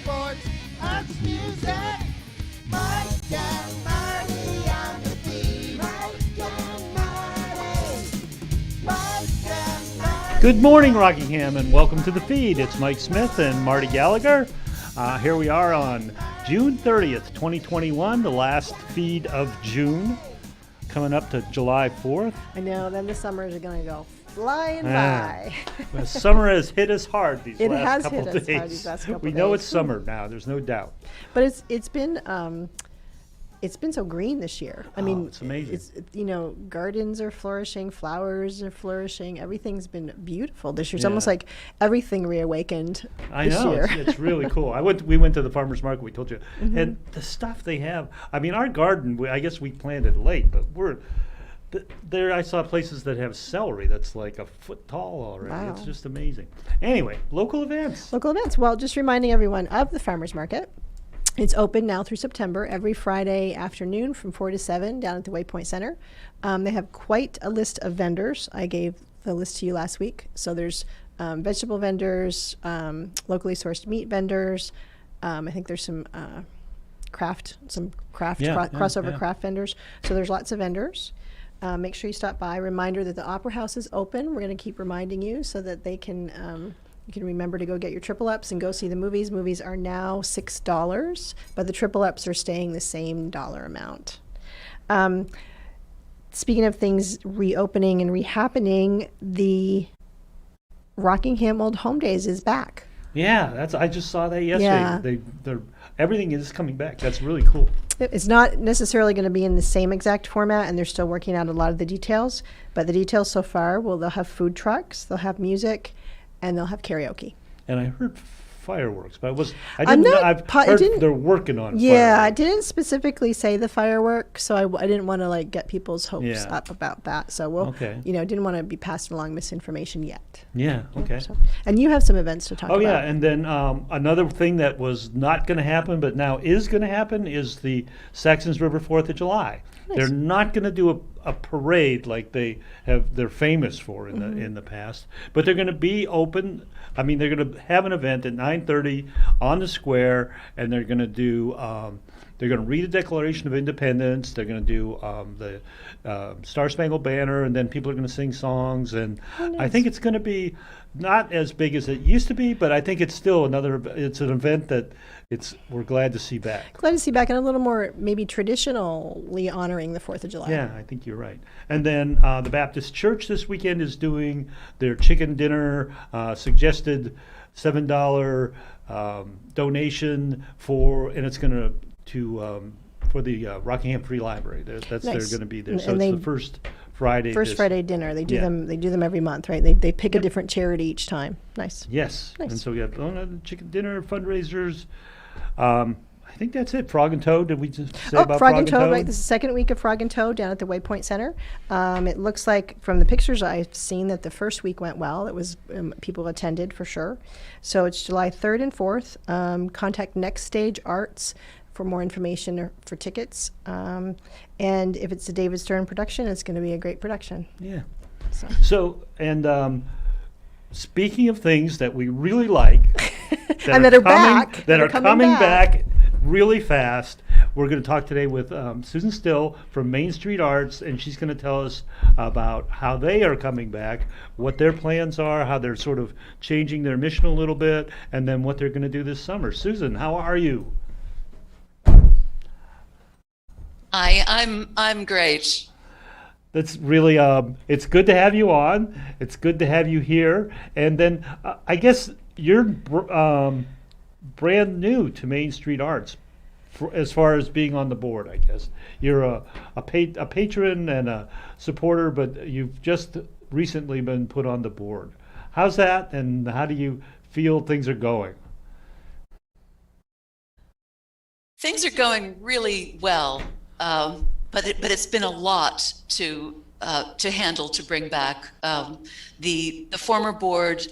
sports, arts, music. Mike and Marty on the feed. Mike and Marty. Mike and Marty. Good morning, Rockingham, and welcome to the feed. It's Mike Smith and Marty Gallagher. Here we are on June 30th, 2021, the last feed of June, coming up to July 4th. I know, then the summers are going to go flying by. The summer has hit us hard these It last has couple hit days. us hard these last couple We know days. it's summer now, there's no doubt. But it's been so green this year. I mean, it's amazing. It's gardens are flourishing, flowers are flourishing. Everything's been beautiful this year. It's almost Yeah. like everything reawakened I this know, year. it's really cool. We went to the farmer's market, we told you, Mm-hmm. and the stuff they have, I mean, our garden, I guess we planted late, but there I saw places that have celery that's like a foot tall already. Wow. It's just amazing. Anyway, local events. Local events. Well, just reminding everyone of the farmers market. It's open now through September, every Friday afternoon from 4 to 7 down at the Waypoint Center. They have quite a list of vendors. I gave the list to you last week. So there's vegetable vendors, locally sourced meat vendors. I think there's some crossover yeah. craft vendors. So there's lots of vendors. Make sure you stop by. Reminder that the Opera House is open. We're going to keep reminding you so that they can you can remember to go get your triple ups and go see the movies. Movies are now $6, but the triple ups are staying the same dollar amount. Speaking of things reopening and rehappening, the Rockingham Old Home Days is back. Yeah, I just saw that yesterday. Yeah. Everything is coming back. That's really cool. It's not necessarily going to be in the same exact format, and they're still working out a lot of the details. But the details so far, they'll have food trucks, they'll have music, and they'll have karaoke. And I heard fireworks, but I'm not I've po- I heard didn't- they're working on Yeah, I fireworks. didn't specifically say the fireworks, so I didn't want to get people's hopes Yeah. up about that. So we'll, Okay. didn't want to be passing along misinformation yet. Yeah, okay. So, and you have some events to talk Oh about. yeah, and then another thing that was not going to happen, but now is going to happen, is the Saxons River 4th of July. Nice. They're not going to do a parade like they're famous for in the past, but they're going to be open. I mean, they're going to have an event at 9:30 on the square, and they're going to do. They're going to read the Declaration of Independence. They're going to do the Star Spangled Banner, and then people are going to sing songs. And I think it's going to be not as big as it used to be, but I think it's still it's an event that we're glad to see back. Glad to see back and a little more maybe traditionally honoring the 4th of July. Yeah, I think you're right. And then the Baptist Church this weekend is doing their chicken dinner, suggested $7 donation and it's going to for the Rockingham Free Library. They're Nice. going to be there. And So it's they- the first Friday. First Friday dinner. They do Yeah. them. They do them every month, right? They pick a different charity each time. Nice. Yes. Nice. And so we have chicken dinner, fundraisers. I think that's it. Frog and Toad. Did we just say about Frog and Toad, right? This is the second week of Frog and Toad down at the Waypoint Center. It looks like from the pictures I've seen that the first week went well. It was people attended for sure. So it's July 3rd and 4th. Contact Next Stage Arts for more information or for tickets. And if it's a David Stern production, it's going to be a great production. Yeah. So. And speaking of things that we really like, And that are back. that are coming back really fast, we're going to talk today with Susan Still from Main Street Arts, and she's going to tell us about how they are coming back, what their plans are, how they're sort of changing their mission a little bit, and then what they're going to do this summer. Susan, how are you? I'm great. That's really it's good to have you on. It's good to have you here. And then I guess you're brand new to Main Street Arts, as far as being on the board. I guess you're a patron and a supporter, but you've just recently been put on the board. How's that? And how do you feel things are going? Things are going really well, but it's been a lot to handle to bring back. The former board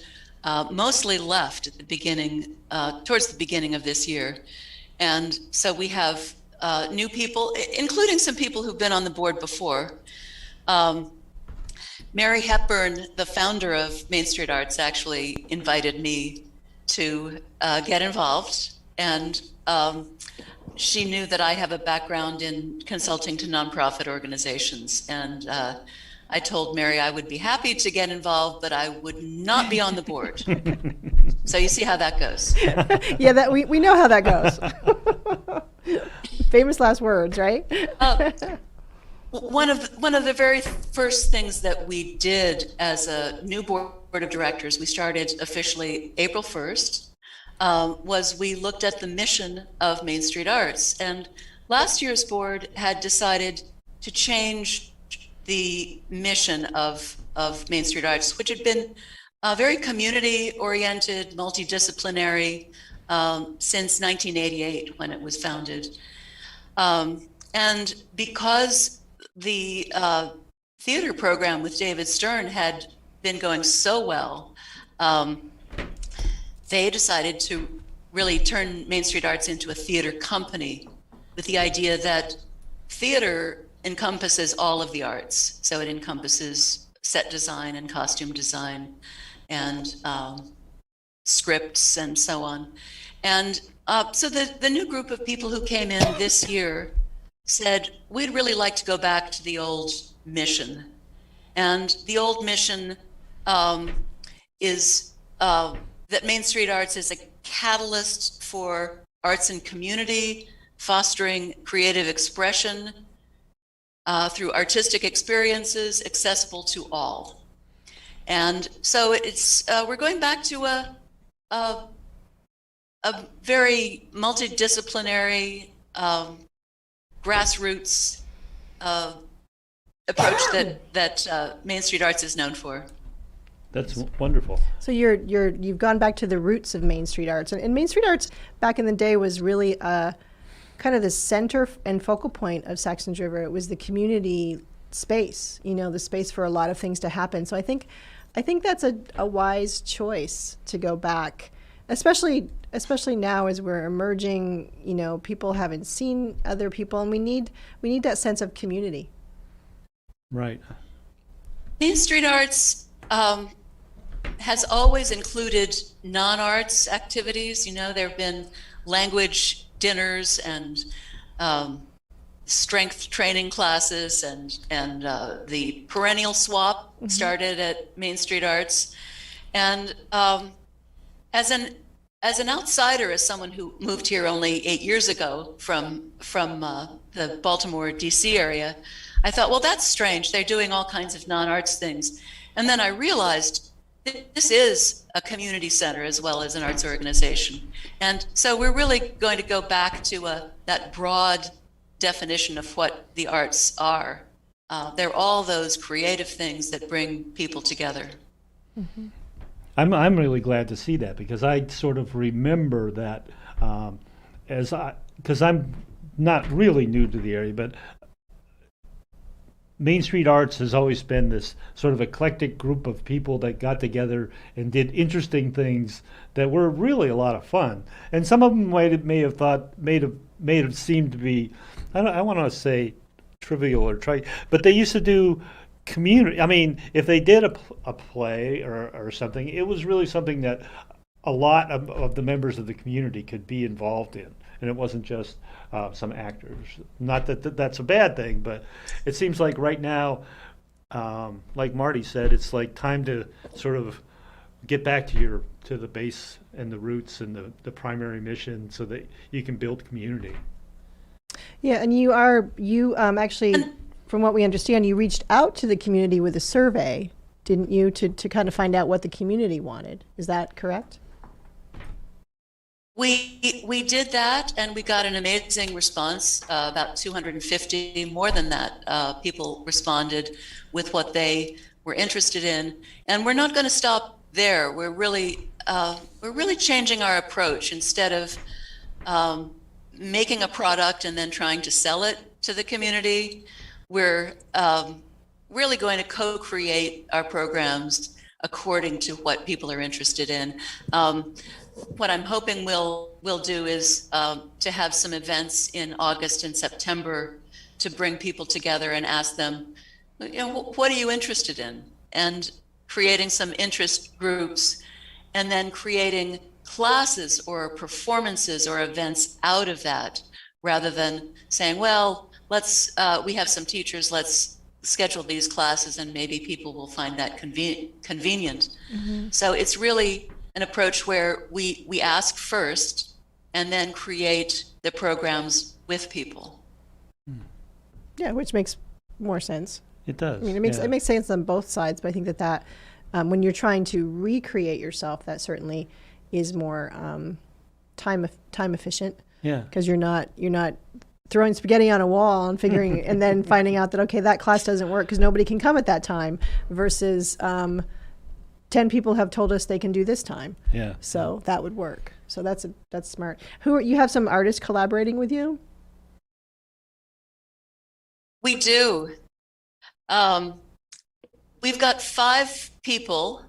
mostly left at the beginning, towards the beginning of this year, and so we have new people, including some people who've been on the board before. Mary Hepburn, the founder of Main Street Arts, actually invited me to get involved. and she knew that I have a background in consulting to nonprofit organizations. And I told Mary I would be happy to get involved, but I would not be on the board. So you see how that goes. Yeah, that we know how that goes. Famous last words, right? One of the very first things that we did as a new board of directors, we started officially April 1st, was we looked at the mission of Main Street Arts. And last year's board had decided to change the mission of Main Street Arts, which had been very community-oriented, multidisciplinary since 1988 when it was founded. And because the theater program with David Stern had been going so well, they decided to really turn Main Street Arts into a theater company with the idea that theater encompasses all of the arts. So it encompasses set design and costume design and scripts and so on. And so the new group of people who came in this year said, we'd really like to go back to the old mission. And the old mission is that Main Street Arts is a catalyst for arts and community, fostering creative expression through artistic experiences accessible to all. And so it's we're going back to a very multidisciplinary grassroots approach that Main Street Arts is known for. That's wonderful. So you've gone back to the roots of Main Street Arts, and Main Street Arts back in the day was really kind of the center and focal point of Saxons River. It was the community space, the space for a lot of things to happen. So I think that's a wise choice to go back, especially now as we're emerging. People haven't seen other people, and we need that sense of community. Right. Main Street Arts has always included non-arts activities. There have been language dinners and strength training classes, and the perennial swap started at Main Street Arts. And as an outsider, as someone who moved here only 8 years ago from the Baltimore, D.C. area, I thought, well, that's strange. They're doing all kinds of non-arts things. And then I realized this is a community center as well as an arts organization. And so we're really going to go back to that broad definition of what the arts are. They're all those creative things that bring people together. Mm-hmm. I'm really glad to see that, because I sort of remember that because I'm not really new to the area, but Main Street Arts has always been this sort of eclectic group of people that got together and did interesting things that were really a lot of fun. And some of them may have seemed to be, I want to say trivial or but they used to do community. I mean, if they did a play or something, it was really something that a lot of the members of the community could be involved in. And it wasn't just some actors. Not that that's a bad thing, but it seems like right now, like Marty said, it's like time to sort of get back to the base and the roots and the primary mission, so that you can build community. Yeah, and you actually, from what we understand, you reached out to the community with a survey, didn't you, to kind of find out what the community wanted. Is that correct? We did that, and we got an amazing response. About 250, more than that, people responded with what they were interested in. And we're not going to stop there. We're really changing our approach. Instead of making a product and then trying to sell it to the community, we're really going to co-create our programs according to what people are interested in. What I'm hoping we'll do is to have some events in August and September to bring people together and ask them, what are you interested in? And creating some interest groups, and then creating classes or performances or events out of that, rather than saying, well, we have some teachers, let's schedule these classes and maybe people will find that convenient. So it's really an approach where we ask first and then create the programs with people. Yeah, which makes more sense. It does. I mean, it makes sense on both sides, but I think that when you're trying to recreate yourself, that certainly is more time efficient. Yeah. Because you're not throwing spaghetti on a wall and figuring and then finding out that okay, that class doesn't work because nobody can come at that time versus 10 people have told us they can do this time. Yeah. So that would work. So that's smart. You have some artists collaborating with you? We do. We've got 5 people.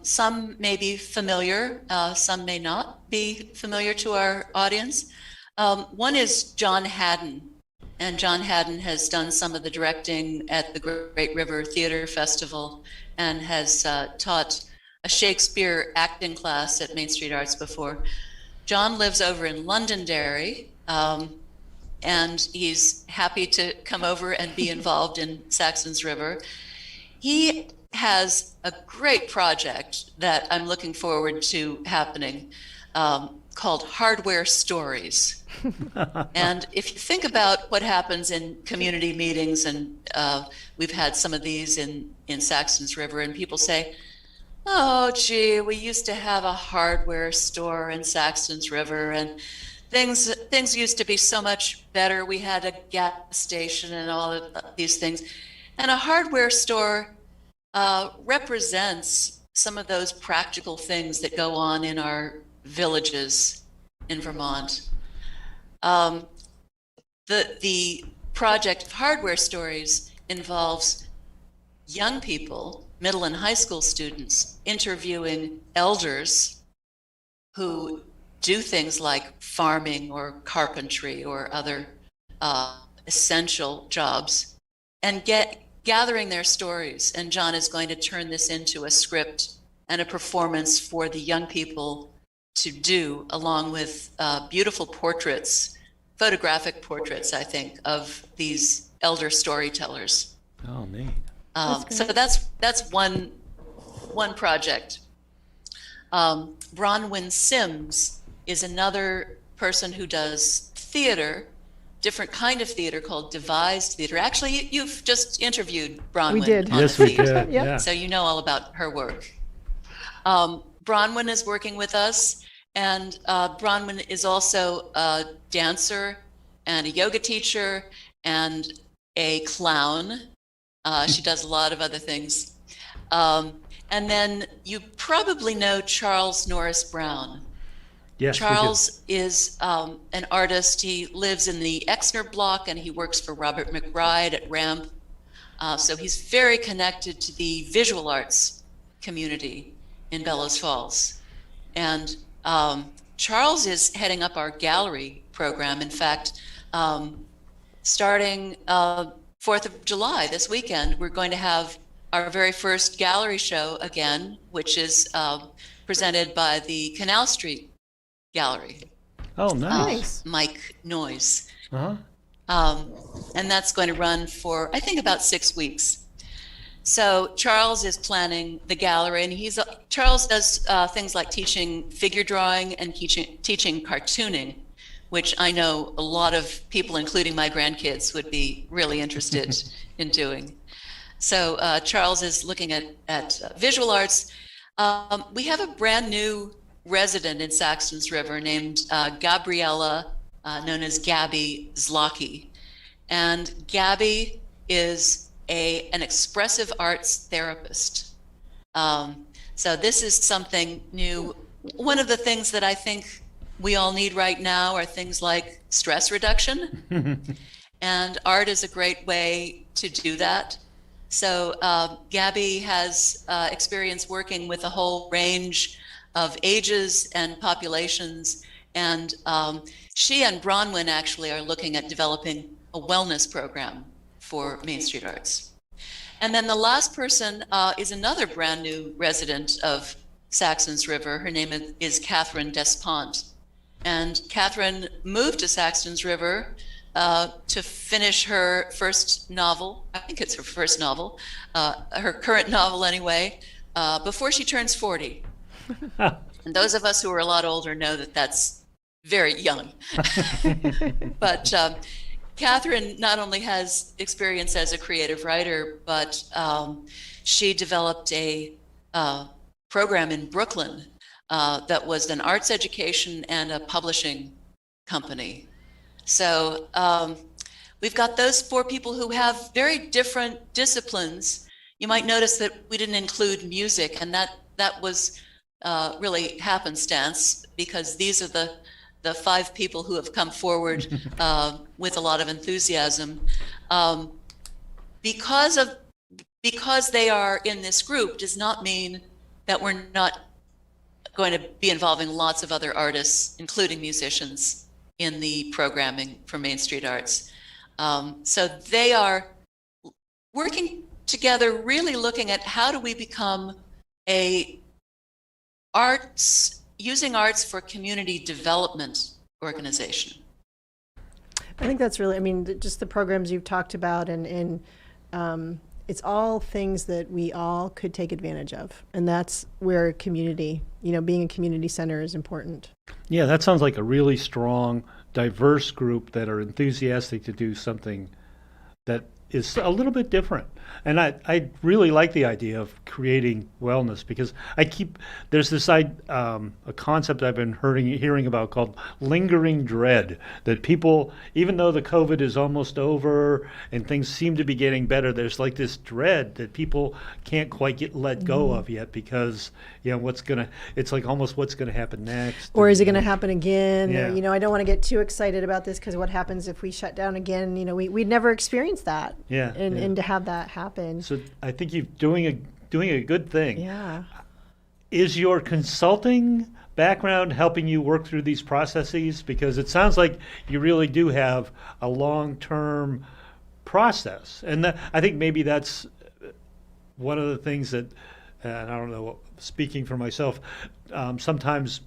Some may be familiar, some may not be familiar to our audience. One is John Haddon, and John Haddon has done some of the directing at the Great River Theater Festival and has taught a Shakespeare acting class at Main Street Arts before. John lives over in Londonderry, and he's happy to come over and be involved in Saxon's River. He has a great project that I'm looking forward to happening called Hardware Stories. And if you think about what happens in community meetings, and we've had some of these in Saxon's River, and people say, oh, gee, we used to have a hardware store in Saxon's River, and things used to be so much better. We had a gas station and all of these things. And a hardware store represents some of those practical things that go on in our villages in Vermont. The project of Hardware Stories involves young people, middle and high school students, interviewing elders who do things like farming or carpentry or other essential jobs, and gathering their stories. And John is going to turn this into a script and a performance for the young people to do, along with beautiful portraits, photographic portraits, I think, of these elder storytellers. Oh, neat. So that's one project. Bronwyn Sims is another person who does theater, different kind of theater called devised theater. Actually, you've just interviewed Bronwyn. We did. On Yes, the we feed, did. Yep. Yeah. so you know all about her work. Bronwyn is working with us, and Bronwyn is also a dancer and a yoga teacher and a clown. She does a lot of other things. And then you probably know Charles Norris Brown. Yes, Charles is an artist. He lives in the Exner block and he works for Robert McBride at RAMP. So he's very connected to the visual arts community in Bellows Falls. And Charles is heading up our gallery program. In fact, starting 4th of July this weekend, we're going to have our very first gallery show again, which is presented by the Canal Street Gallery. Oh, nice. Nice. Mike Noyes. Uh-huh. And that's going to run for, I think, about 6 weeks. So Charles is planning the gallery, and Charles does things like teaching figure drawing and teaching cartooning, which I know a lot of people, including my grandkids, would be really interested in doing. So Charles is looking at visual arts. We have a brand new resident in Saxon's River named Gabriella, known as Gabby Zlocki. And Gabby is an expressive arts therapist. So this is something new. One of the things that I think we all need right now are things like stress reduction. And art is a great way to do that. So Gabby has experience working with a whole range of ages and populations. And she and Bronwyn actually are looking at developing a wellness program for Main Street Arts. And then the last person is another brand new resident of Saxons River. Her name is Catherine Despont. And Catherine moved to Saxons River to finish her first novel. I think it's her first novel, her current novel anyway, before she turns 40. And those of us who are a lot older know that that's very young. But Catherine not only has experience as a creative writer, but she developed a program in Brooklyn that was an arts education and a publishing company. So we've got those four people who have very different disciplines. You might notice that we didn't include music, and that was really happenstance, because these are the five people who have come forward with a lot of enthusiasm. Because they are in this group does not mean that we're not going to be involving lots of other artists, including musicians, in the programming for Main Street Arts. So they are working together, really looking at how do we become using arts for community development organization. I think that's really, I mean, just the programs you've talked about, and it's all things that we all could take advantage of. And that's where community, being a community center is important. Yeah, that sounds like a really strong, diverse group that are enthusiastic to do something that is a little bit different. And I really like the idea of creating wellness, because there's this a concept I've been hearing about called lingering dread, that people, even though the COVID is almost over and things seem to be getting better, there's like this dread that people can't quite let go of yet, because it's like almost what's gonna happen next, or is it going to happen again? Yeah. Or, I don't want to get too excited about this, because what happens if we shut down again? We'd never experienced that. Yeah, and to have that happen. So I think you're doing a good thing. Yeah. Is your consulting background helping you work through these processes? Because it sounds like you really do have a long-term process. And I think maybe that's one of the things that, and I don't know, speaking for myself, sometimes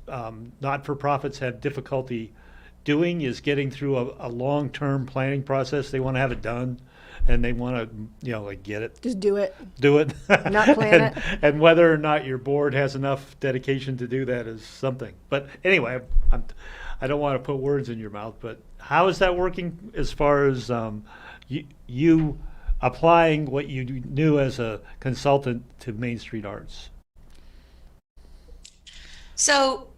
not-for-profits have difficulty doing, is getting through a long-term planning process. They want to have it done, and they want to, get it. Just do it. Do it. Not plan it. And whether or not your board has enough dedication to do that is something. But anyway, I don't want to put words in your mouth, but how is that working as far as you applying what you knew as a consultant to Main Street Arts? So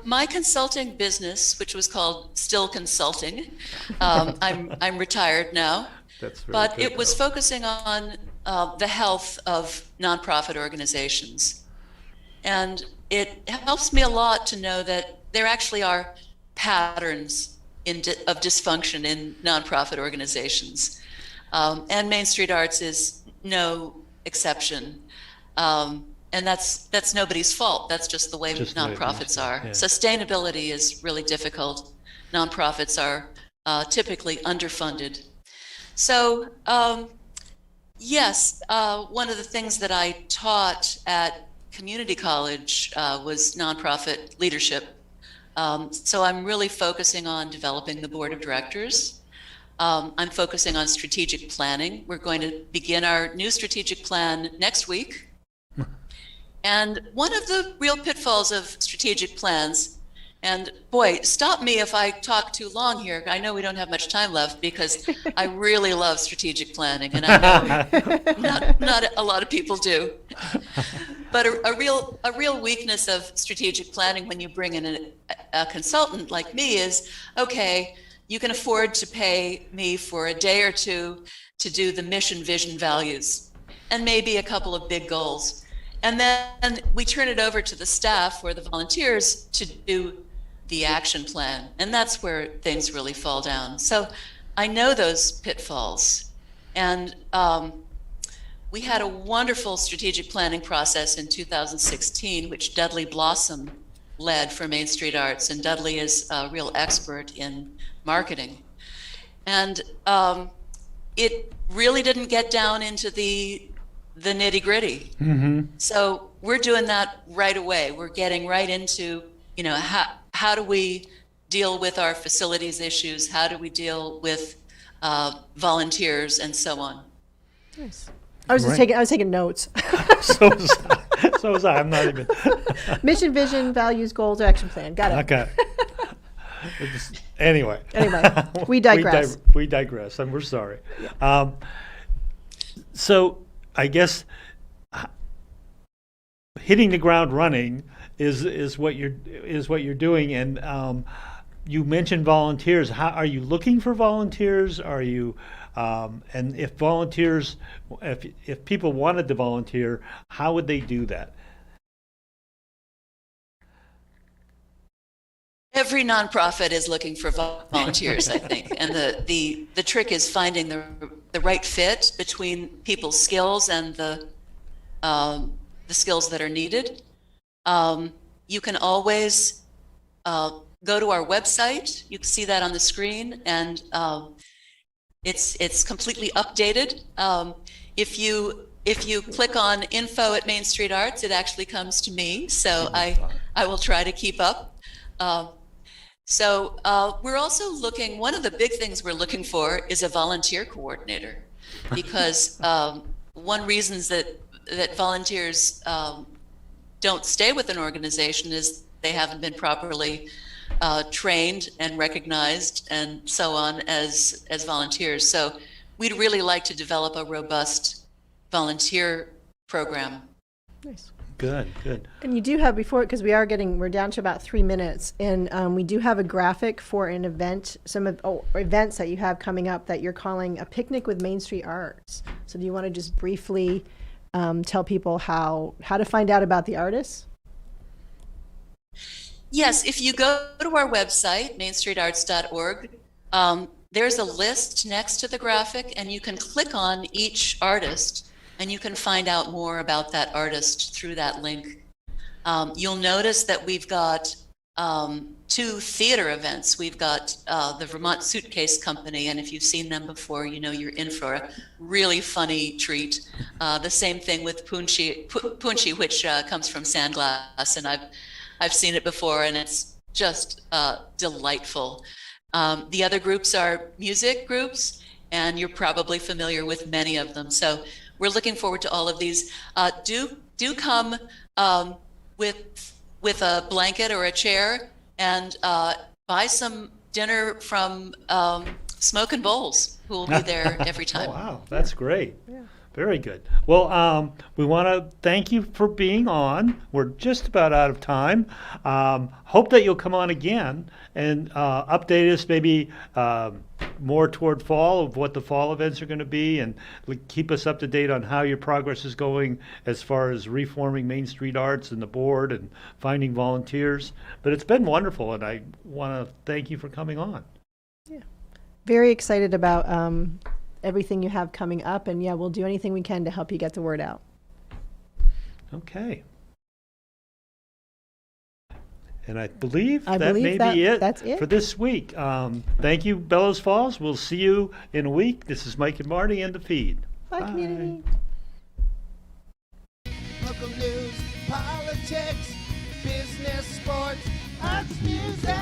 my consulting business, which was called Still Consulting, I'm retired now. That's very But good, it was though. focusing on the health of nonprofit organizations. And it helps me a lot to know that there actually are patterns of dysfunction in nonprofit organizations. And Main Street Arts is no exception. And that's nobody's fault. That's just the way Just the way it nonprofits is, are. yeah. Sustainability is really difficult. Nonprofits are typically underfunded. So yes, one of the things that I taught at community college was nonprofit leadership. So I'm really focusing on developing the board of directors. I'm focusing on strategic planning. We're going to begin our new strategic plan next week. And one of the real pitfalls of strategic plans, and boy, stop me if I talk too long here. I know we don't have much time left, because I really love strategic planning, and I know not a lot of people do. But a real weakness of strategic planning when you bring in a consultant like me is, okay, you can afford to pay me for a day or two to do the mission, vision, values, and maybe a couple of big goals. And then we turn it over to the staff or the volunteers to do the action plan. And that's where things really fall down. So I know those pitfalls. And we had a wonderful strategic planning process in 2016, which Dudley Blossom led for Main Street Arts. And Dudley is a real expert in marketing. And it really didn't get down into the nitty gritty. Mm-hmm. So we're doing that right away. We're getting right into, how do we deal with our facilities issues? How do we deal with volunteers and so on? Nice. I was Right. I was taking notes. So was I. So was I. I'm not even. Mission, vision, values, goals, action plan. Got it. Okay. Anyway. Anyway, we digress. We digress, and we're sorry. So I guess hitting the ground running is what you're doing, and you mentioned volunteers. How are you looking for volunteers? Are you and if volunteers, if people wanted to volunteer, how would they do that? Every nonprofit is looking for volunteers, I think, and the trick is finding the right fit between people's skills and the skills that are needed. You can always go to our website. You can see that on the screen, and it's completely updated. If you click on info at Main Street Arts, it actually comes to me. So I will try to keep up. So we're also looking, one of the big things we're looking for is a volunteer coordinator, because one reason that volunteers don't stay with an organization is they haven't been properly trained and recognized and so on as volunteers. So we'd really like to develop a robust volunteer program. Nice. Good. And you do have because we're down to about 3 minutes, and we do have a graphic for an event, events that you have coming up that you're calling a picnic with Main Street Arts. So do you want to just briefly tell people how to find out about the artists? Yes, if you go to our website, mainstreetarts.org, there's a list next to the graphic, and you can click on each artist and you can find out more about that artist through that link. You'll notice that we've got 2 theater events. We've got the Vermont Suitcase Company, and if you've seen them before, you're in for a really funny treat. The same thing with Punchi, which comes from Sandglass, and I've seen it before, and it's just delightful. The other groups are music groups, and you're probably familiar with many of them. So we're looking forward to all of these. Do come with a blanket or a chair and buy some dinner from Smoke and Bowls, who will be there every time. Oh, wow, that's great. Yeah. Very good. Well, we want to thank you for being on. We're just about out of time. Hope that you'll come on again and update us maybe more toward fall of what the fall events are going to be, and keep us up to date on how your progress is going as far as reforming Main Street Arts and the board and finding volunteers. But it's been wonderful, and I want to thank you for coming on. Yeah. Very excited about everything you have coming up, and we'll do anything we can to help you get the word out. Okay. And I believe I that believe may be it that's it. for this week. Thank you, Bellows Falls. We'll see you in a week. This is Mike and Marty and the feed. Bye, community. Local news, politics, business, sports, arts, music.